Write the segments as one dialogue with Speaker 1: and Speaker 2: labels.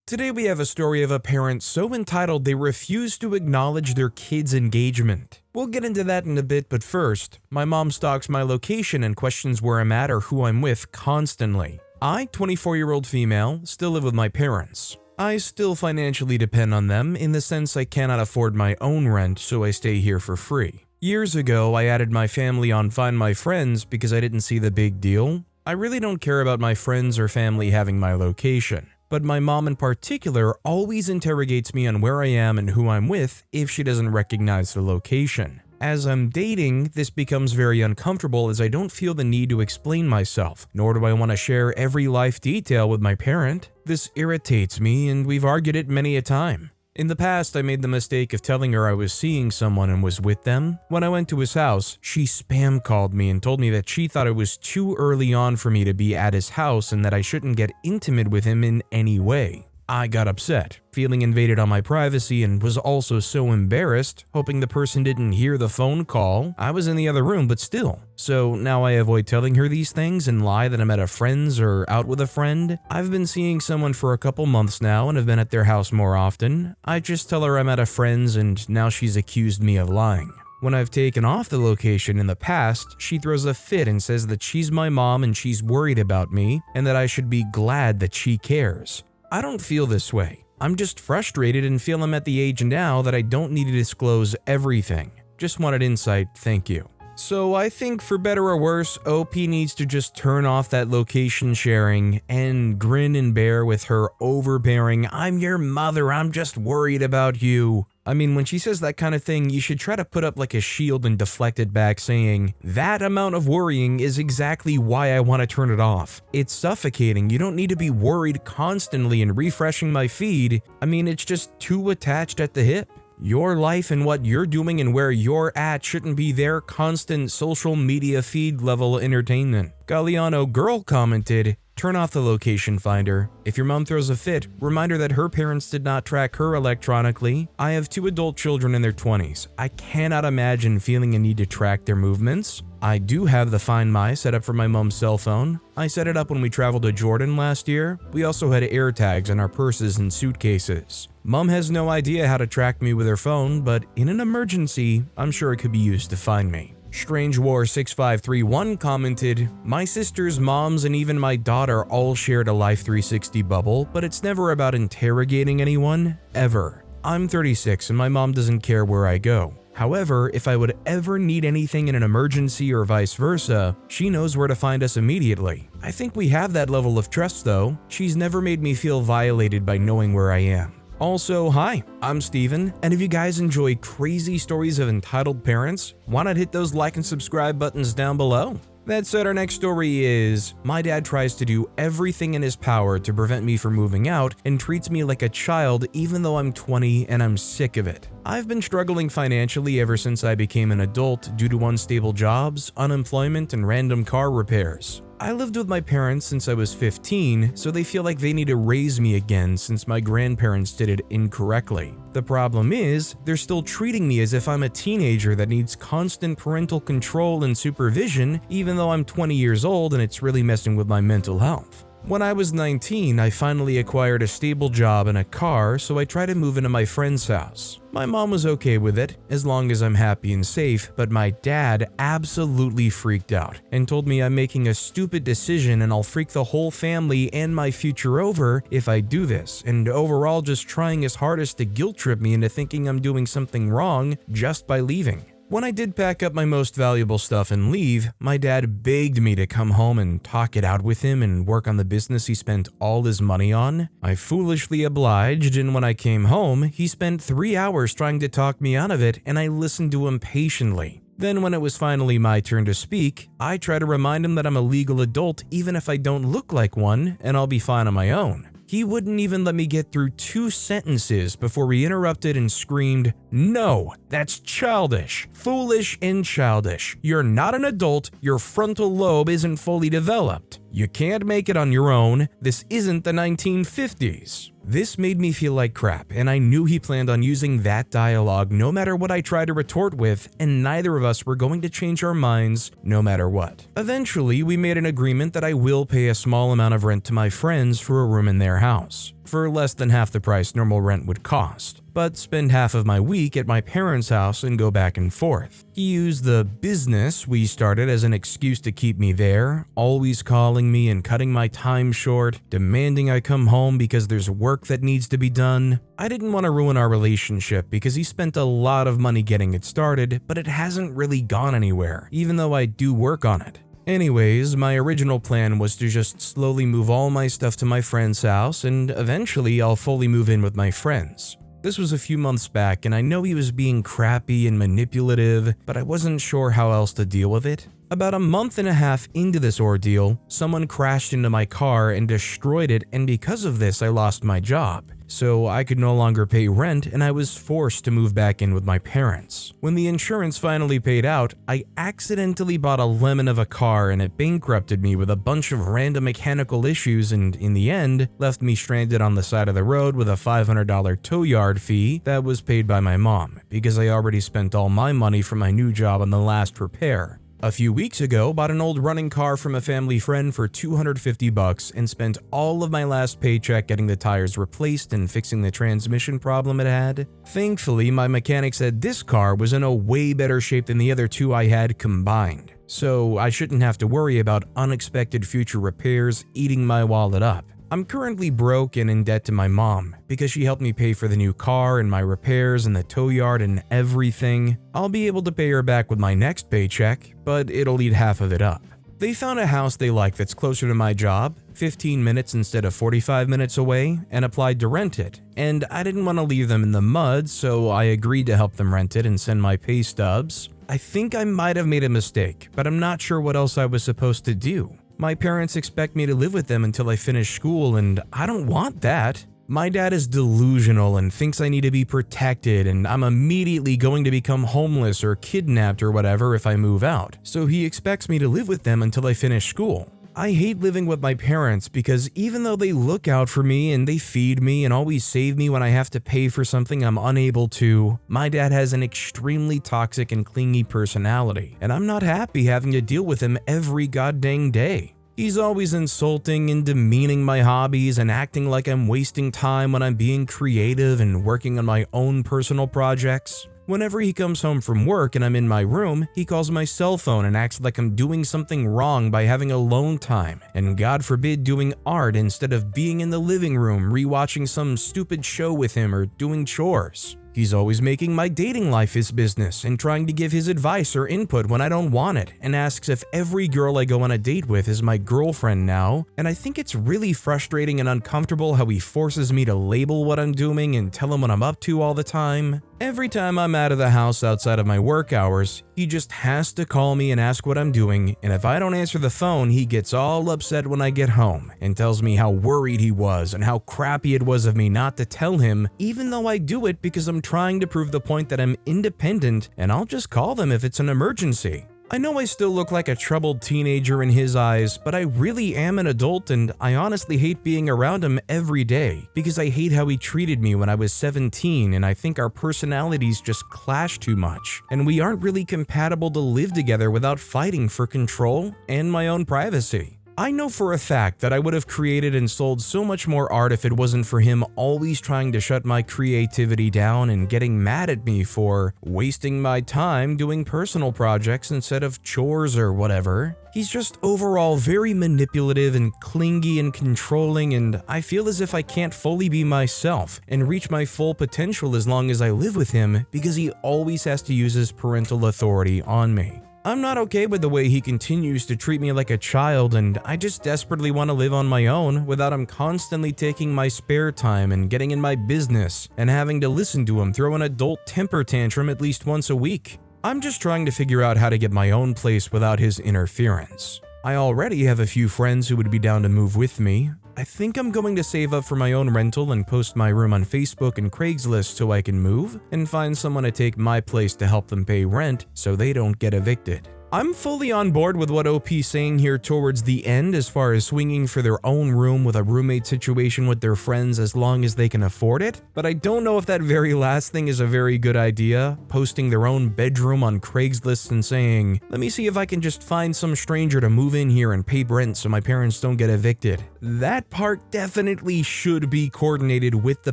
Speaker 1: Today we have a story of a parent so entitled they refuse to acknowledge their kid's engagement. We'll get into that in a bit, but first, my mom stalks my location and questions where I'm at or who I'm with constantly. I, 24-year-old female, still live with my parents. I still financially depend on them in the sense I cannot afford my own rent, so I stay here for free. Years ago, I added my family on Find My Friends because I didn't see the big deal. I really don't care about my friends or family having my location. But my mom in particular always interrogates me on where I am and who I'm with if she doesn't recognize the location. As I'm dating, this becomes very uncomfortable as I don't feel the need to explain myself, nor do I want to share every life detail with my parent. This irritates me and we've argued it many a time. In the past, I made the mistake of telling her I was seeing someone and was with them. When I went to his house, she spam called me and told me that she thought it was too early on for me to be at his house and that I shouldn't get intimate with him in any way. I got upset, feeling invaded on my privacy, and was also so embarrassed, hoping the person didn't hear the phone call. I was in the other room, but still. So now I avoid telling her these things and lie that I'm at a friend's or out with a friend. I've been seeing someone for a couple months now and have been at their house more often. I just tell her I'm at a friend's and now she's accused me of lying. When I've taken off the location in the past, she throws a fit and says that she's my mom and she's worried about me and that I should be glad that she cares. I don't feel this way. I'm just frustrated and feel I'm at the age now that I don't need to disclose everything. Just wanted insight, thank you. So I think for better or worse, OP needs to just turn off that location sharing and grin and bear with her overbearing, "I'm your mother, I'm just worried about you." I mean, when she says that kind of thing, you should try to put up like a shield and deflect it back saying, "That amount of worrying is exactly why I want to turn it off. It's suffocating. You don't need to be worried constantly and refreshing my feed. I mean, it's just too attached at the hip." Your life and what you're doing and where you're at shouldn't be their constant social media feed level entertainment. Galliano Girl commented, "Turn off the location finder. If your mom throws a fit, remind her that her parents did not track her electronically. I have 2 adult children in their 20s. I cannot imagine feeling a need to track their movements. I do have the Find My set up for my mom's cell phone. I set it up when we traveled to Jordan last year. We also had air tags in our purses and suitcases. Mom has no idea how to track me with her phone, but in an emergency, I'm sure it could be used to find me." Strange War 6531 commented, "My sister's moms and even my daughter all shared a Life 360 bubble, but it's never about interrogating anyone, ever. I'm 36 and my mom doesn't care where I go. However, if I would ever need anything in an emergency or vice versa, she knows where to find us immediately. I think we have that level of trust though. She's never made me feel violated by knowing where I am." Also, hi, I'm Steven, and if you guys enjoy crazy stories of entitled parents, why not hit those like and subscribe buttons down below? That said, our next story is, my dad tries to do everything in his power to prevent me from moving out and treats me like a child even though I'm 20 and I'm sick of it. I've been struggling financially ever since I became an adult due to unstable jobs, unemployment, and random car repairs. I lived with my parents since I was 15, so they feel like they need to raise me again since my grandparents did it incorrectly. The problem is, they're still treating me as if I'm a teenager that needs constant parental control and supervision, even though I'm 20 years old and it's really messing with my mental health. When I was 19, I finally acquired a stable job and a car, so I tried to move into my friend's house. My mom was okay with it, as long as I'm happy and safe, but my dad absolutely freaked out and told me I'm making a stupid decision and I'll freak the whole family and my future over if I do this, and overall just trying his hardest to guilt trip me into thinking I'm doing something wrong just by leaving. When I did pack up my most valuable stuff and leave, my dad begged me to come home and talk it out with him and work on the business he spent all his money on. I foolishly obliged, and when I came home, he spent 3 hours trying to talk me out of it, and I listened to him patiently. Then when it was finally my turn to speak, I try to remind him that I'm a legal adult even if I don't look like one, and I'll be fine on my own. He wouldn't even let me get through 2 sentences before he interrupted and screamed, No, that's childish. Foolish and childish. You're not an adult, your frontal lobe isn't fully developed. You can't make it on your own, this isn't the 1950s. This made me feel like crap, and I knew he planned on using that dialogue no matter what I tried to retort with, and neither of us were going to change our minds no matter what. Eventually, we made an agreement that I will pay a small amount of rent to my friends for a room in their house, for less than half the price normal rent would cost, but spend half of my week at my parents' house and go back and forth. He used the business we started as an excuse to keep me there, always calling me and cutting my time short, demanding I come home because there's work that needs to be done. I didn't want to ruin our relationship because he spent a lot of money getting it started, but it hasn't really gone anywhere, even though I do work on it. Anyways, my original plan was to just slowly move all my stuff to my friend's house, and eventually I'll fully move in with my friends. This was a few months back, and I know he was being crappy and manipulative, but I wasn't sure how else to deal with it. About a month and a half into this ordeal, someone crashed into my car and destroyed it, and because of this I lost my job. So I could no longer pay rent and I was forced to move back in with my parents. When the insurance finally paid out, I accidentally bought a lemon of a car and it bankrupted me with a bunch of random mechanical issues, and in the end, left me stranded on the side of the road with a $500 tow yard fee that was paid by my mom because I already spent all my money from my new job on the last repair. A few weeks ago, bought an old running car from a family friend for $250 and spent all of my last paycheck getting the tires replaced and fixing the transmission problem it had. Thankfully, my mechanic said this car was in a way better shape than the other two I had combined, so I shouldn't have to worry about unexpected future repairs eating my wallet up. I'm currently broke and in debt to my mom because she helped me pay for the new car and my repairs and the tow yard and everything. I'll be able to pay her back with my next paycheck, but it'll eat half of it up. They found a house they like that's closer to my job, 15 minutes instead of 45 minutes away, and applied to rent it. And I didn't want to leave them in the mud, so I agreed to help them rent it and send my pay stubs. I think I might have made a mistake, but I'm not sure what else I was supposed to do. My parents expect me to live with them until I finish school, and I don't want that. My dad is delusional and thinks I need to be protected, and I'm immediately going to become homeless or kidnapped or whatever if I move out, so he expects me to live with them until I finish school. I hate living with my parents because even though they look out for me and they feed me and always save me when I have to pay for something I'm unable to, my dad has an extremely toxic and clingy personality, and I'm not happy having to deal with him every goddamn day. He's always insulting and demeaning my hobbies and acting like I'm wasting time when I'm being creative and working on my own personal projects. Whenever he comes home from work and I'm in my room, he calls my cell phone and acts like I'm doing something wrong by having alone time, and God forbid doing art instead of being in the living room rewatching some stupid show with him or doing chores. He's always making my dating life his business and trying to give his advice or input when I don't want it, and asks if every girl I go on a date with is my girlfriend now, and I think it's really frustrating and uncomfortable how he forces me to label what I'm doing and tell him what I'm up to all the time. Every time I'm out of the house outside of my work hours, he just has to call me and ask what I'm doing, and if I don't answer the phone, he gets all upset when I get home and tells me how worried he was and how crappy it was of me not to tell him, even though I do it because I'm trying to prove the point that I'm independent and I'll just call them if it's an emergency. I know I still look like a troubled teenager in his eyes, but I really am an adult, and I honestly hate being around him every day because I hate how he treated me when I was 17, and I think our personalities just clash too much, and we aren't really compatible to live together without fighting for control and my own privacy. I know for a fact that I would have created and sold so much more art if it wasn't for him always trying to shut my creativity down and getting mad at me for wasting my time doing personal projects instead of chores or whatever. He's just overall very manipulative and clingy and controlling, and I feel as if I can't fully be myself and reach my full potential as long as I live with him because he always has to use his parental authority on me. I'm not okay with the way he continues to treat me like a child, and I just desperately want to live on my own without him constantly taking my spare time and getting in my business and having to listen to him throw an adult temper tantrum at least once a week. I'm just trying to figure out how to get my own place without his interference. I already have a few friends who would be down to move with me. I think I'm going to save up for my own rental and post my room on Facebook and Craigslist so I can move and find someone to take my place to help them pay rent so they don't get evicted. I'm fully on board with what OP's saying here towards the end as far as swinging for their own room with a roommate situation with their friends as long as they can afford it, but I don't know if that very last thing is a very good idea, posting their own bedroom on Craigslist and saying, let me see if I can just find some stranger to move in here and pay rent so my parents don't get evicted. That part definitely should be coordinated with the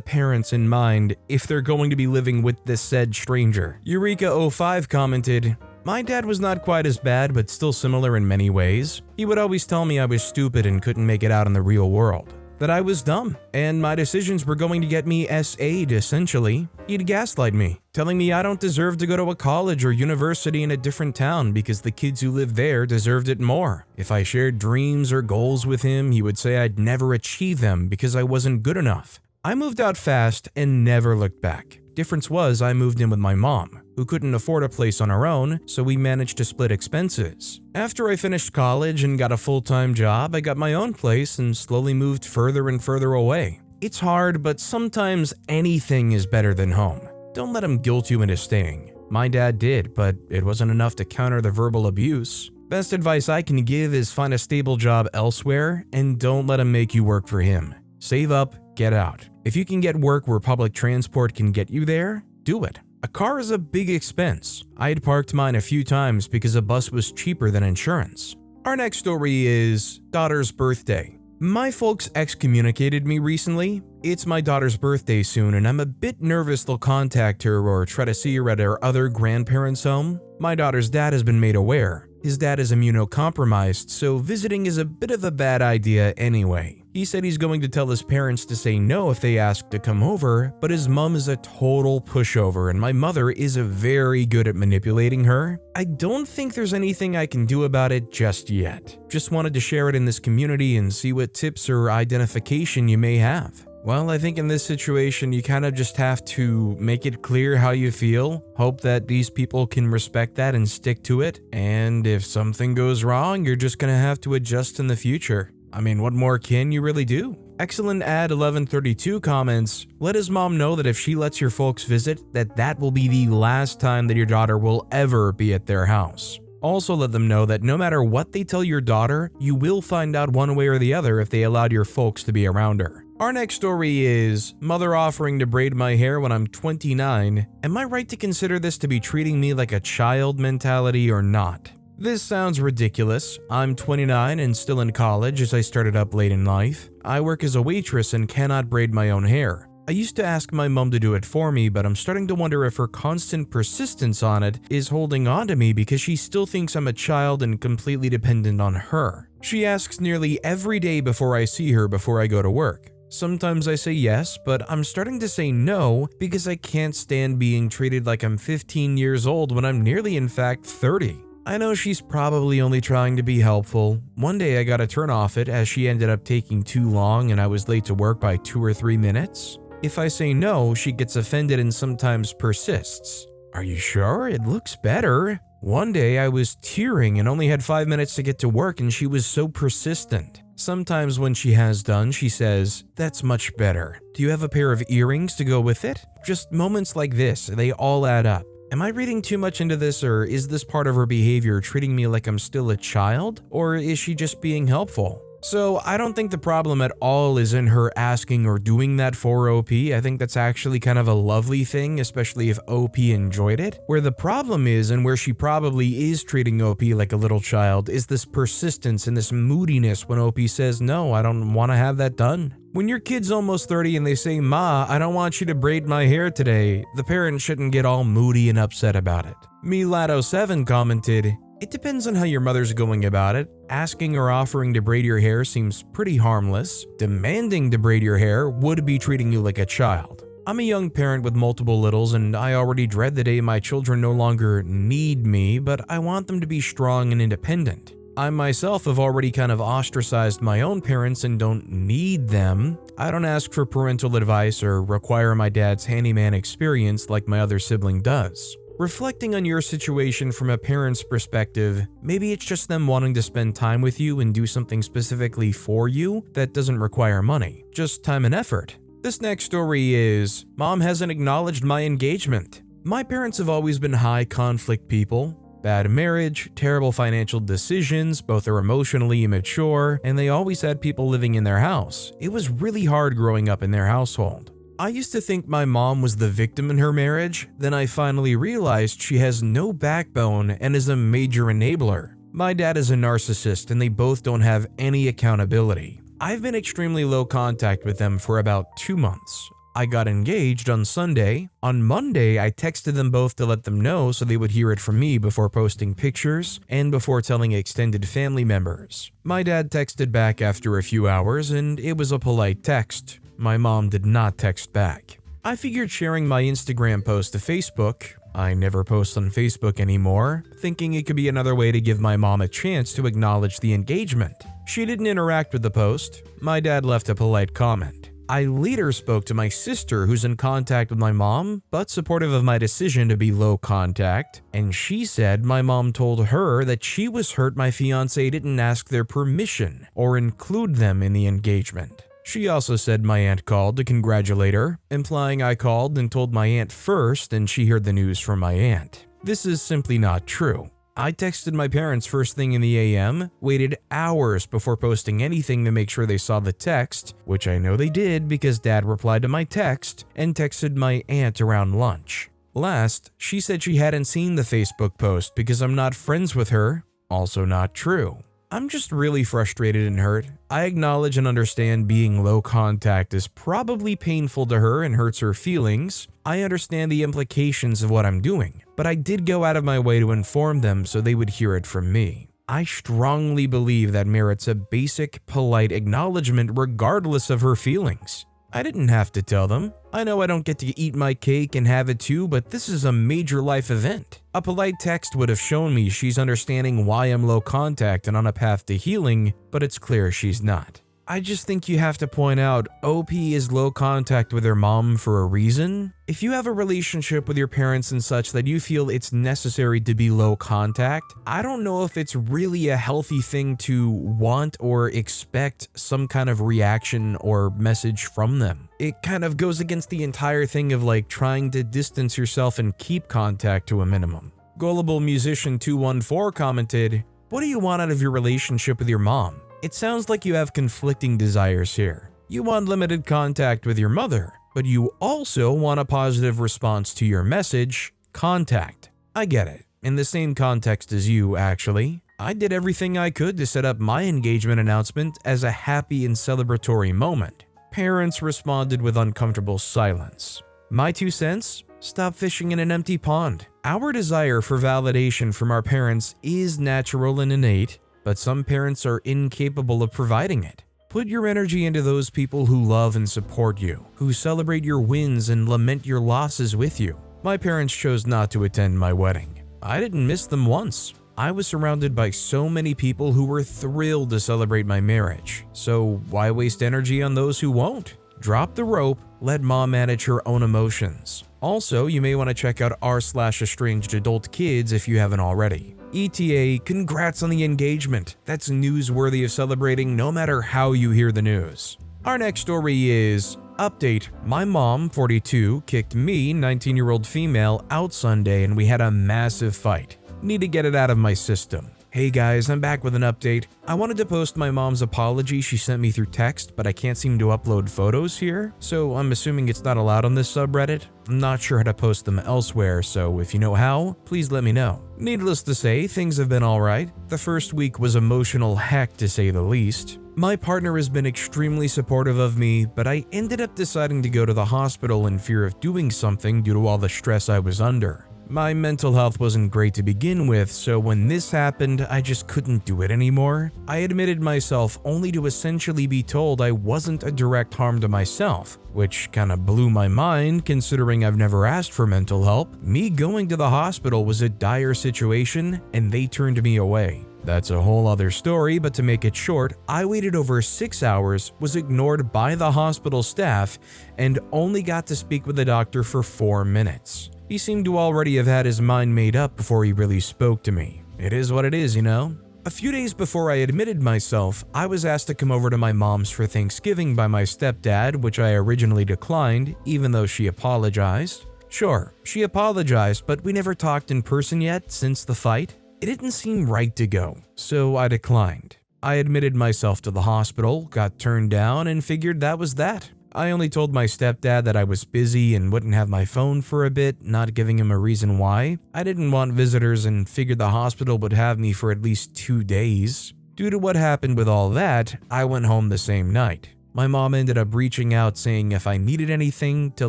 Speaker 1: parents in mind if they're going to be living with this said stranger. Eureka05 commented, my dad was not quite as bad, but still similar in many ways. He would always tell me I was stupid and couldn't make it out in the real world, that I was dumb, and my decisions were going to get me SA'd essentially. He'd gaslight me, telling me I don't deserve to go to a college or university in a different town because the kids who lived there deserved it more. If I shared dreams or goals with him, he would say I'd never achieve them because I wasn't good enough. I moved out fast and never looked back. Difference was I moved in with my mom, who couldn't afford a place on her own, so we managed to split expenses. After I finished college and got a full-time job, I got my own place and slowly moved further and further away. It's hard, but sometimes anything is better than home. Don't let him guilt you into staying. My dad did, but it wasn't enough to counter the verbal abuse. Best advice I can give is find a stable job elsewhere and don't let him make you work for him. Save up, get out. If you can get work where public transport can get you there, do it. A car is a big expense. I had parked mine a few times because a bus was cheaper than insurance. Our next story is daughter's birthday. My folks excommunicated me recently. It's my daughter's birthday soon and I'm a bit nervous they'll contact her or try to see her at her other grandparents' home. My daughter's dad has been made aware. His dad is immunocompromised, so visiting is a bit of a bad idea anyway. He said he's going to tell his parents to say no if they ask to come over, but his mom is a total pushover and my mother is very good at manipulating her. I don't think there's anything I can do about it just yet. Just wanted to share it in this community and see what tips or identification you may have. Well, I think in this situation, you kind of just have to make it clear how you feel, hope that these people can respect that and stick to it, and if something goes wrong, you're just gonna have to adjust in the future. I mean, what more can you really do? Excellent ad 1132 comments, let his mom know that if she lets your folks visit, that will be the last time that your daughter will ever be at their house. Also let them know that no matter what they tell your daughter, you will find out one way or the other if they allowed your folks to be around her. Our next story is mother offering to braid my hair when I'm 29. Am I right to consider this to be treating me like a child mentality or not? This sounds ridiculous. I'm 29 and still in college as I started up late in life. I work as a waitress and cannot braid my own hair. I used to ask my mom to do it for me, but I'm starting to wonder if her constant persistence on it is holding on to me because she still thinks I'm a child and completely dependent on her. She asks nearly every day before I see her before I go to work. Sometimes I say yes, but I'm starting to say no because I can't stand being treated like I'm 15 years old when I'm nearly in fact 30. I know she's probably only trying to be helpful. One day I got to turn off it as she ended up taking too long and I was late to work by 2 or 3 minutes. If I say no, she gets offended and sometimes persists. Are you sure? It looks better. One day I was tearing and only had 5 minutes to get to work and she was so persistent. Sometimes when she has done, she says, that's much better. Do you have a pair of earrings to go with it? Just moments like this, they all add up. Am I reading too much into this, or is this part of her behavior treating me like I'm still a child? Or is she just being helpful? So I don't think the problem at all is in her asking or doing that for OP. I think that's actually kind of a lovely thing, especially if OP enjoyed it. Where the problem is, and where she probably is treating OP like a little child, is this persistence and this moodiness when OP says, no, I don't want to have that done. When your kid's almost 30 and they say, Ma, I don't want you to braid my hair today, the parent shouldn't get all moody and upset about it. Milato7 commented, it depends on how your mother's going about it. Asking or offering to braid your hair seems pretty harmless. Demanding to braid your hair would be treating you like a child. I'm a young parent with multiple littles and I already dread the day my children no longer need me, but I want them to be strong and independent. I myself have already kind of ostracized my own parents and don't need them. I don't ask for parental advice or require my dad's handyman experience like my other sibling does. Reflecting on your situation from a parent's perspective, maybe it's just them wanting to spend time with you and do something specifically for you that doesn't require money, just time and effort. This next story is, Mom hasn't acknowledged my engagement. My parents have always been high conflict people. Bad marriage, terrible financial decisions, both are emotionally immature, and they always had people living in their house. It was really hard growing up in their household. I used to think my mom was the victim in her marriage, then I finally realized she has no backbone and is a major enabler. My dad is a narcissist and they both don't have any accountability. I've been extremely low contact with them for about 2 months. I got engaged on Sunday. On Monday, I texted them both to let them know so they would hear it from me before posting pictures and before telling extended family members. My dad texted back after a few hours and it was a polite text. My mom did not text back. I figured sharing my Instagram post to Facebook, I never post on Facebook anymore, thinking it could be another way to give my mom a chance to acknowledge the engagement. She didn't interact with the post. My dad left a polite comment. I later spoke to my sister who's in contact with my mom, but supportive of my decision to be low contact, and she said my mom told her that she was hurt my fiancé didn't ask their permission or include them in the engagement. She also said my aunt called to congratulate her, implying I called and told my aunt first and she heard the news from my aunt. This is simply not true. I texted my parents first thing in the AM, waited hours before posting anything to make sure they saw the text, which I know they did because Dad replied to my text, and texted my aunt around lunch. Last, she said she hadn't seen the Facebook post because I'm not friends with her, also not true. I'm just really frustrated and hurt. I acknowledge and understand being low contact is probably painful to her and hurts her feelings. I understand the implications of what I'm doing, but I did go out of my way to inform them so they would hear it from me. I strongly believe that merits a basic, polite acknowledgement regardless of her feelings. I didn't have to tell them. I know I don't get to eat my cake and have it too, but this is a major life event. A polite text would have shown me she's understanding why I'm low contact and on a path to healing, but it's clear she's not. I just think you have to point out OP is low contact with her mom for a reason. If you have a relationship with your parents and such that you feel it's necessary to be low contact, I don't know if it's really a healthy thing to want or expect some kind of reaction or message from them. It kind of goes against the entire thing of like trying to distance yourself and keep contact to a minimum. Gullible Musician 214 commented, "What do you want out of your relationship with your mom? It sounds like you have conflicting desires here. You want limited contact with your mother, but you also want a positive response to your message, contact. I get it. In the same context as you, actually. I did everything I could to set up my engagement announcement as a happy and celebratory moment. Parents responded with uncomfortable silence. My 2 cents? Stop fishing in an empty pond. Our desire for validation from our parents is natural and innate, but some parents are incapable of providing it. Put your energy into those people who love and support you, who celebrate your wins and lament your losses with you. My parents chose not to attend my wedding. I didn't miss them once. I was surrounded by so many people who were thrilled to celebrate my marriage, so why waste energy on those who won't? Drop the rope, let mom manage her own emotions. Also, you may want to check out rSlash adult kids if you haven't already. ETA, congrats on the engagement. That's newsworthy of celebrating no matter how you hear the news. Our next story is, update, my mom, 42, kicked me, 19-year-old female, out Sunday and we had a massive fight. Need to get it out of my system. Hey guys, I'm back with an update. I wanted to post my mom's apology she sent me through text, but I can't seem to upload photos here, so I'm assuming it's not allowed on this subreddit. I'm not sure how to post them elsewhere, so if you know how, please let me know. Needless to say, things have been alright. The first week was emotional heck to say the least. My partner has been extremely supportive of me, but I ended up deciding to go to the hospital in fear of doing something due to all the stress I was under. My mental health wasn't great to begin with, so when this happened, I just couldn't do it anymore. I admitted myself only to essentially be told I wasn't a direct harm to myself, which kinda blew my mind considering I've never asked for mental help. Me going to the hospital was a dire situation, and they turned me away. That's a whole other story, but to make it short, I waited over 6 hours, was ignored by the hospital staff, and only got to speak with the doctor for 4 minutes. He seemed to already have had his mind made up before he really spoke to me. It is what it is, you know? A few days before I admitted myself, I was asked to come over to my mom's for Thanksgiving by my stepdad, which I originally declined, even though she apologized. Sure, she apologized, but we never talked in person yet since the fight. It didn't seem right to go, so I declined. I admitted myself to the hospital, got turned down, and figured that was that. I only told my stepdad that I was busy and wouldn't have my phone for a bit, not giving him a reason why. I didn't want visitors and figured the hospital would have me for at least 2 days. Due to what happened with all that, I went home the same night. My mom ended up reaching out saying if I needed anything to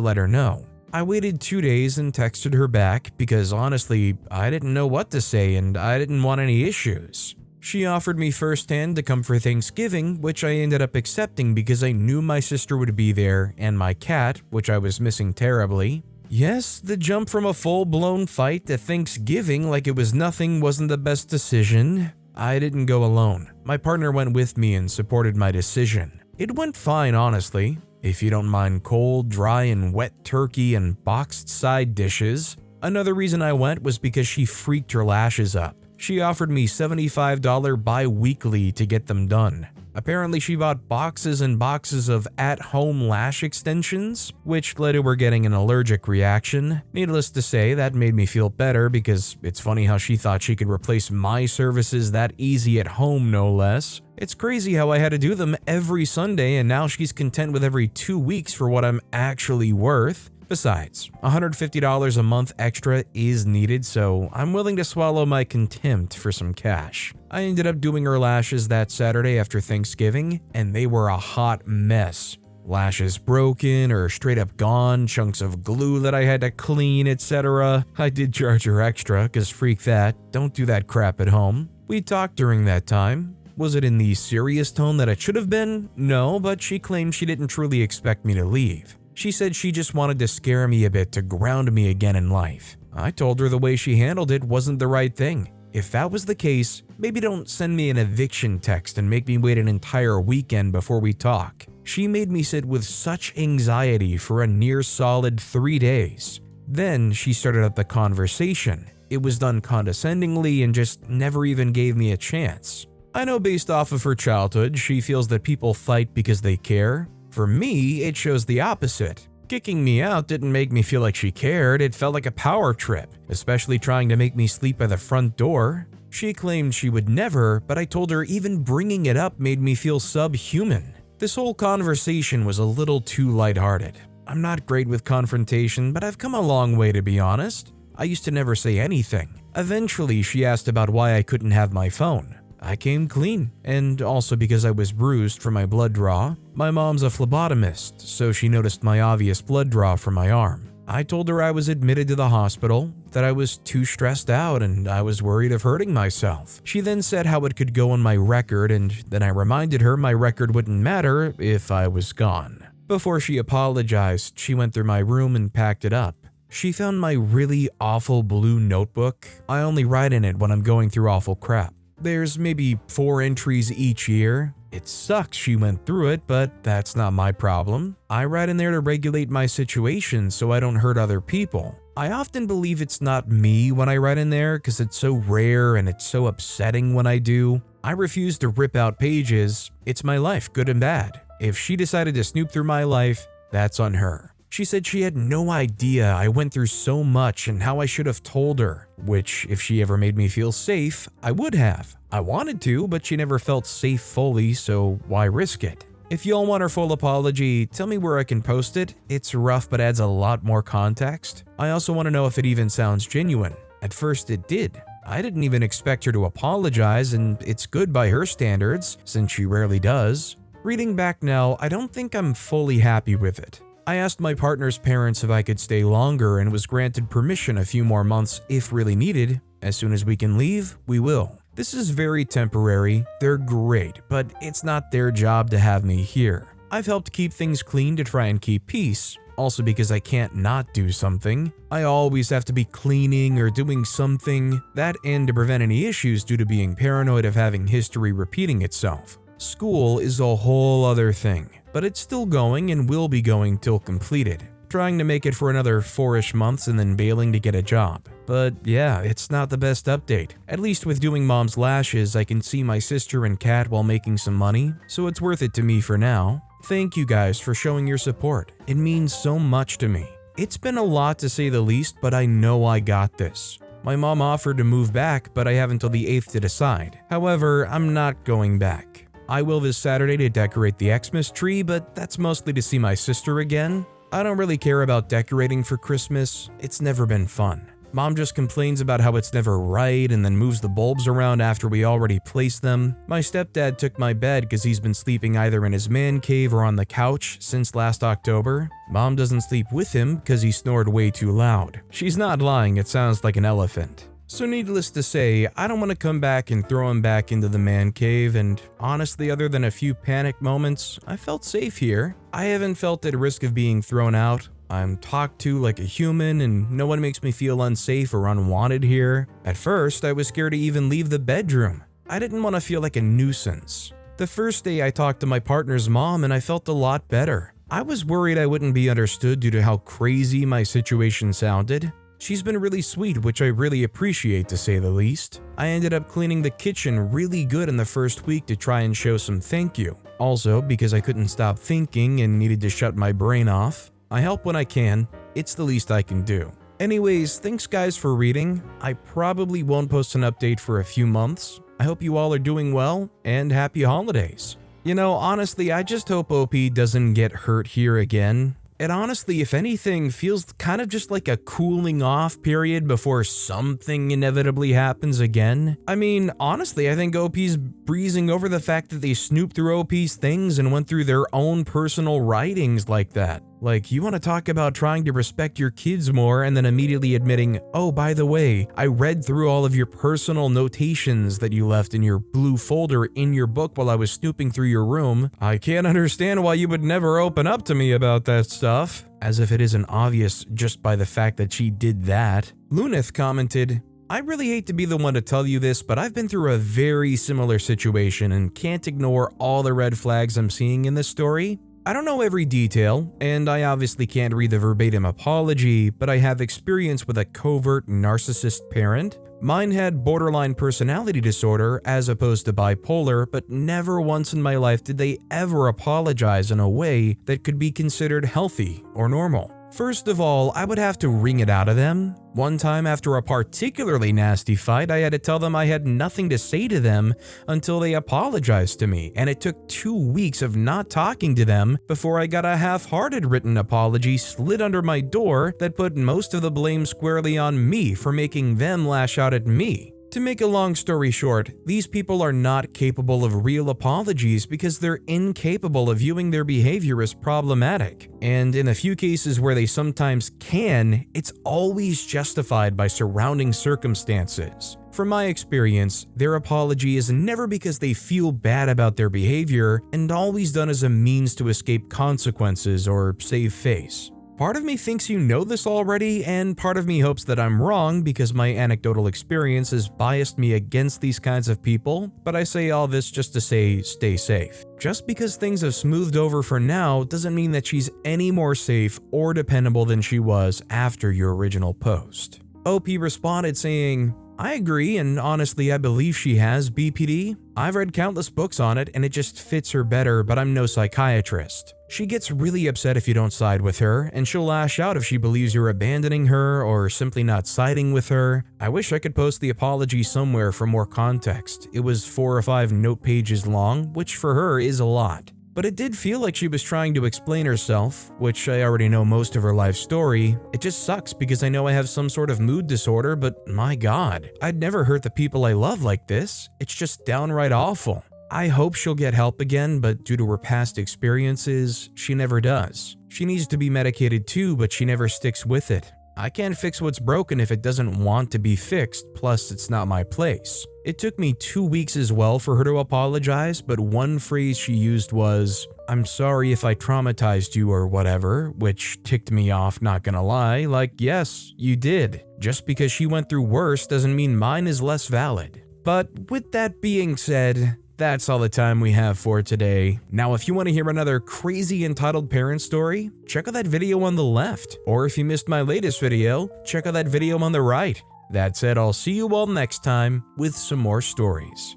Speaker 1: let her know. I waited 2 days and texted her back because honestly, I didn't know what to say and I didn't want any issues. She offered me firsthand to come for Thanksgiving, which I ended up accepting because I knew my sister would be there and my cat, which I was missing terribly. Yes, the jump from a full-blown fight to Thanksgiving like it was nothing wasn't the best decision. I didn't go alone. My partner went with me and supported my decision. It went fine, honestly. If you don't mind cold, dry, and wet turkey and boxed side dishes. Another reason I went was because she freaked her lashes up. She offered me $75 bi-weekly to get them done. Apparently she bought boxes and boxes of at-home lash extensions, which led to her getting an allergic reaction. Needless to say, that made me feel better because it's funny how she thought she could replace my services that easy at home, no less. It's crazy how I had to do them every Sunday and now she's content with every 2 weeks for what I'm actually worth. Besides, $150 a month extra is needed, so I'm willing to swallow my contempt for some cash. I ended up doing her lashes that Saturday after Thanksgiving, and they were a hot mess. Lashes broken or straight up gone, chunks of glue that I had to clean, etc. I did charge her extra, cause freak that, don't do that crap at home. We talked during that time. Was it in the serious tone that it should have been? No, but she claimed she didn't truly expect me to leave. She said she just wanted to scare me a bit to ground me again in life. I told her the way she handled it wasn't the right thing. If that was the case, maybe don't send me an eviction text and make me wait an entire weekend before we talk. She made me sit with such anxiety for a near solid 3 days. Then she started up the conversation. It was done condescendingly and just never even gave me a chance. I know based off of her childhood, she feels that people fight because they care. For me, it shows the opposite. Kicking me out didn't make me feel like she cared, it felt like a power trip, especially trying to make me sleep by the front door. She claimed she would never, but I told her even bringing it up made me feel subhuman. This whole conversation was a little too lighthearted. I'm not great with confrontation, but I've come a long way to be honest. I used to never say anything. Eventually, she asked about why I couldn't have my phone. I came clean, and also because I was bruised from my blood draw. My mom's a phlebotomist, so she noticed my obvious blood draw from my arm. I told her I was admitted to the hospital, that I was too stressed out and I was worried of hurting myself. She then said how it could go on my record, and then I reminded her my record wouldn't matter if I was gone. Before she apologized, she went through my room and packed it up. She found my really awful blue notebook. I only write in it when I'm going through awful crap. There's maybe 4 entries each year. It sucks she went through it, but that's not my problem. I write in there to regulate my situation so I don't hurt other people. I often believe it's not me when I write in there because it's so rare and it's so upsetting when I do. I refuse to rip out pages. It's my life, good and bad. If she decided to snoop through my life, that's on her. She said she had no idea I went through so much and how I should have told her, which if she ever made me feel safe, I would have. I wanted to, but she never felt safe fully, so why risk it? If y'all want her full apology, tell me where I can post it. It's rough but adds a lot more context. I also want to know if it even sounds genuine. At first it did. I didn't even expect her to apologize, and it's good by her standards, since she rarely does. Reading back now, I don't think I'm fully happy with it. I asked my partner's parents if I could stay longer and was granted permission a few more months if really needed. As soon as we can leave, we will. This is very temporary, they're great, but it's not their job to have me here. I've helped keep things clean to try and keep peace. Also because I can't not do something. I always have to be cleaning or doing something. That and to prevent any issues due to being paranoid of having history repeating itself. School is a whole other thing, but it's still going and will be going till completed. Trying to make it for another 4-ish months and then bailing to get a job. But yeah, it's not the best update. At least with doing mom's lashes, I can see my sister and cat while making some money, so it's worth it to me for now. Thank you guys for showing your support. It means so much to me. It's been a lot to say the least, but I know I got this. My mom offered to move back, but I have until the 8th to decide. However, I'm not going back. I will this Saturday to decorate the Xmas tree, but that's mostly to see my sister again. I don't really care about decorating for Christmas. It's never been fun. Mom just complains about how it's never right and then moves the bulbs around after we already placed them. My stepdad took my bed because he's been sleeping either in his man cave or on the couch since last October. Mom doesn't sleep with him because he snored way too loud. She's not lying, it sounds like an elephant. So needless to say, I don't want to come back and throw him back into the man cave, and honestly, other than a few panic moments, I felt safe here. I haven't felt at risk of being thrown out. I'm talked to like a human and no one makes me feel unsafe or unwanted here. At first, I was scared to even leave the bedroom. I didn't want to feel like a nuisance. The first day I talked to my partner's mom and I felt a lot better. I was worried I wouldn't be understood due to how crazy my situation sounded. She's been really sweet, which I really appreciate to say the least. I ended up cleaning the kitchen really good in the first week to try and show some thank you. Also, because I couldn't stop thinking and needed to shut my brain off. I help when I can. It's the least I can do. Anyways, thanks guys for reading. I probably won't post an update for a few months. I hope you all are doing well and happy holidays. You know, honestly, I just hope OP doesn't get hurt here again. It honestly, if anything, feels kind of just like a cooling off period before something inevitably happens again. I mean, honestly, I think OP's breezing over the fact that they snooped through OP's things and went through their own personal writings like that. Like, you want to talk about trying to respect your kids more and then immediately admitting, oh, by the way, I read through all of your personal notations that you left in your blue folder in your book while I was snooping through your room. I can't understand why you would never open up to me about that stuff. As if it isn't obvious just by the fact that she did that. Lunith commented, I really hate to be the one to tell you this, but I've been through a very similar situation and can't ignore all the red flags I'm seeing in this story. I don't know every detail, and I obviously can't read the verbatim apology, but I have experience with a covert narcissist parent. Mine had borderline personality disorder as opposed to bipolar, but never once in my life did they ever apologize in a way that could be considered healthy or normal. First of all, I would have to wring it out of them. One time after a particularly nasty fight, I had to tell them I had nothing to say to them until they apologized to me, and it took 2 weeks of not talking to them before I got a half-hearted written apology slid under my door that put most of the blame squarely on me for making them lash out at me. To make a long story short, these people are not capable of real apologies because they're incapable of viewing their behavior as problematic. And in a few cases where they sometimes can, it's always justified by surrounding circumstances. From my experience, their apology is never because they feel bad about their behavior and always done as a means to escape consequences or save face. Part of me thinks you know this already, and part of me hopes that I'm wrong because my anecdotal experience has biased me against these kinds of people, but I say all this just to say stay safe. Just because things have smoothed over for now doesn't mean that she's any more safe or dependable than she was after your original post. OP responded saying, I agree, and honestly I believe she has BPD. I've read countless books on it and it just fits her better, but I'm no psychiatrist. She gets really upset if you don't side with her, and she'll lash out if she believes you're abandoning her or simply not siding with her. I wish I could post the apology somewhere for more context. It was 4 or 5 note pages long, which for her is a lot. But it did feel like she was trying to explain herself, which I already know most of her life story. It just sucks because I know I have some sort of mood disorder, but my god, I'd never hurt the people I love like this. It's just downright awful. I hope she'll get help again, but due to her past experiences, she never does. She needs to be medicated too, but she never sticks with it. I can't fix what's broken if it doesn't want to be fixed, plus it's not my place. It took me 2 weeks as well for her to apologize, but one phrase she used was, "I'm sorry if I traumatized you or whatever," which ticked me off, not gonna lie. Like, yes, you did. Just because she went through worse doesn't mean mine is less valid. But with that being said, that's all the time we have for today. Now, if you want to hear another crazy entitled parent story, check out that video on the left. Or if you missed my latest video, check out that video on the right. That said, I'll see you all next time with some more stories.